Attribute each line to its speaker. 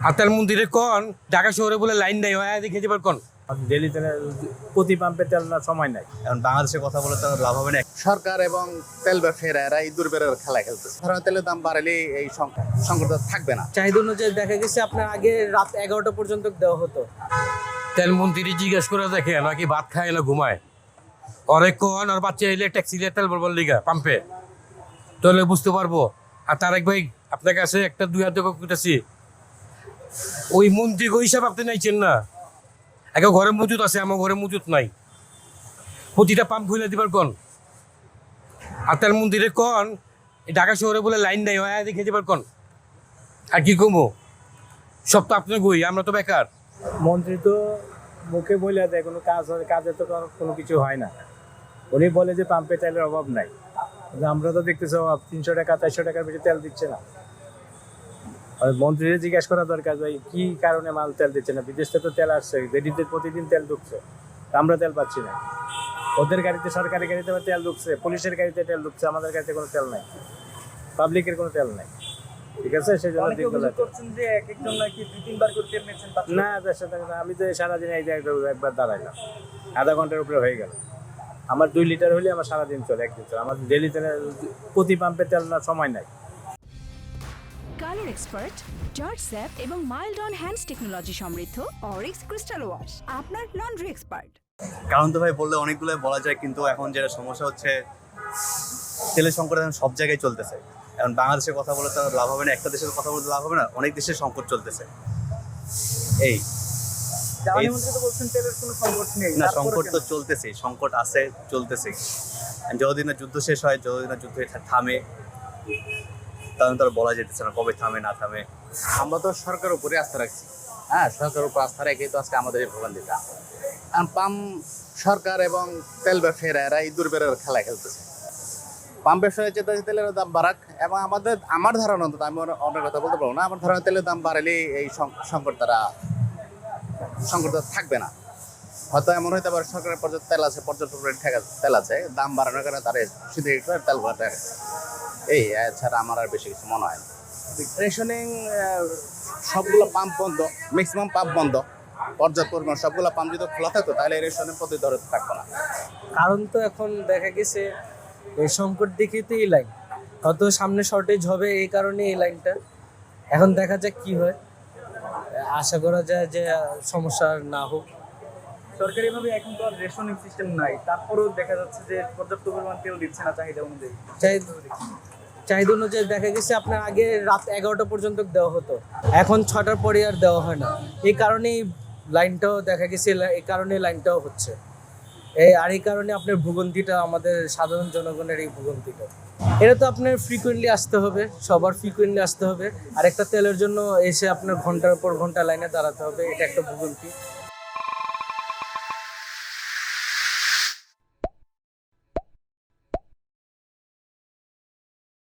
Speaker 1: হাতাল মন্দিরে কন ঢাকা শহরে বলে লাইন নাই দেখে যাবার কন
Speaker 2: ডেলি তেলে প্রতি পাম্পে তেল না সময় নাই।
Speaker 3: এখন বাংলাদেশের কথা বলে তো লাভ হবে না।
Speaker 4: সরকার এবং তেল ব্যবসায়ীরা এরা এই দুর্বেরের খেলা খেলতেছে। ধরেন তেলের দাম বাড়ালে এই সংকট থাকবে না।
Speaker 5: চাহিদা অনুযায়ী দেখা গেছে আপনার আগে রাত 11টা পর্যন্ত দেওয়া হতো।
Speaker 1: তেল মন্ত্রী জিজ্ঞেস করে দেখে নাকি ভাত খায় না ঘুমায় অনেক কন আর বাচ্চা এলে ট্যাক্সি তেল বলবার লিগা পাম্পে তাহলে বুঝতে পারবো। আর তারেক ভাই আপনার কাছে একটা দুই হাতে করতেছি, ওই মন্ত্রী হিসাব আপনি নাইছেন না। একে ঘরে মজুত আছে, আমার ঘরে মজুত নাই। প্রতিটা পাম্প খুলে দিবার কন। আর তেল মন্দিরে কন ঢাকা শহরে বলে লাইন নাই দেখে দিবার কন। আর কি কমো সব তো আপনার গই, আমরা তো বেকার।
Speaker 2: মন্ত্রী তো মুখে বলে দেয় কোনো কাজে তো কোনো কিছু হয় না। উনি বলে যে পাম্পে তেলের অভাব নাই, কিন্তু আমরা তো দেখতেছি অভাব। 300 টাকা 400 টাকার বেশি তেল দিচ্ছে না। আর মন্ত্রীরা জিজ্ঞেস করা দরকার ভাই কি কারণে মাল তেল দিচ্ছে না। বিদেশ থেকে তো তেল আসছে, রেডিতে প্রতিদিন তেল ঢুকছে, আমরা তেল পাচ্ছি না। ওদের গাড়িতে, সরকারি গাড়িতে তেল ঢুকছে, পুলিশের গাড়িতে তেল ঢুকছে, আমাদের গাড়িতে কোনো তেল নাই, পাবলিকের কোনো তেল নাই। ঠিক আছে, সেই জন্য না আমি তো সারাদিন একবার দাঁড়াইলাম, আধা ঘন্টার উপরে হয়ে গেল। আমার 2 লিটার হলে আমার সারাদিন চলে, একদিন চলে। আমার ডেলি তেলে প্রতি পাম্পে তেল না সময় নাই।
Speaker 6: কালার এক্সপার্ট, জর্জ স্যাপ এবং মাইল্ড অন হ্যান্ডস টেকনোলজি সমৃদ্ধ অরিক্স ক্রিস্টাল ওয়াশ আপনার লন্ড্রি এক্সপার্ট।
Speaker 3: কারণ তো ভাই বললে অনেকগুলো বলা যায়, কিন্তু এখন যেটা সমস্যা হচ্ছে তেলের সংকট এখন সব জায়গায় চলতেছে। এখন বাংলাদেশের কথা বলে তো লাভ হবে না, একটা দেশের কথা বলতে লাভ হবে না, অনেক দেশের সংকট চলতেছে। না, সংকট তো চলতেছে, সংকট আছে, চলতেছে। যতদিন না যুদ্ধ শেষ হয়, যতদিন না যুদ্ধ থামে, তখন তো আর বলা যেতেছে না কবে থামে না থামে।
Speaker 4: আমরা তো সরকারের উপরে আস্থা রাখছি। হ্যাঁ, সরকারের উপর আস্থা রেখেই তো আজকে আমাদের এই ভোগান্তিটা। কারণ সরকার এবং তেল ব্যবসায়ীরা এরা এই দুর্বেরের খেলা খেলতেছে। পাম্প ব্যবসায়ী চেয়ে তেলের দাম বাড়াক, এবং আমার ধারণা, অন্তত আমি অনেক কথা বলতে পারবো না, আমার ধারণা তেলের দাম বাড়ালে এই সংকট থাকবে না। হয়তো এমন হইতে পারে সরকারের পর্যাপ্ত তেল আছে, পর্যাপ্ত তেল আছে, দাম বাড়ানোর কারণে তারা শুধু তেল ভরাতে এই ছাড়া আমার আর বেশি কিছু মনে হয় না। রেশনিং সবগুলো পাম্প বন্ধ, ম্যাক্সিমাম পাম্প বন্ধ, পর্যাপ্ত পরিমাণ সবগুলো পাম্প যদি খোলা থাকতো তাহলে রেশনিং পদ্ধতি ধরে থাকতো না।
Speaker 5: কারণ তো এখন দেখা গেছে এই সংকট দেখেই তো এই লাইন, হয়তো সামনে শর্টেজ হবে, এই কারণে এই লাইনটা। এখন দেখা যাক কি হয়, আশা করা যায় যে সমস্যা না হোক।
Speaker 7: সরকারিভাবে এখন তো আর রেশনিং সিস্টেম নাই, তারপরেও দেখা যাচ্ছে যে পর্যাপ্ত পরিমাণ তেল দিচ্ছে না চাহিদা অনুযায়ী।
Speaker 5: চাহিদা অনুযায়ী দেখা গেছে আপনার আগে রাত 11টা পর্যন্ত দেওয়া হতো, এখন 6টার পরে আর দেওয়া হয় না। এই কারণেই লাইনটাও দেখা গেছে, এই কারণে লাইনটাও হচ্ছে এই কারণে আপনার ভোগান্তিটা, আমাদের সাধারণ জনগণের এই ভোগান্তিটা, এটা তো আপনার ফ্রিকুয়েন্টলি আসতে হবে, সবার ফ্রিকুয়েন্টলি আসতে হবে। আর একটা তেলের জন্য এসে আপনার ঘন্টার পর ঘন্টা লাইনে দাঁড়াতে হবে, এটা একটা ভোগান্তি।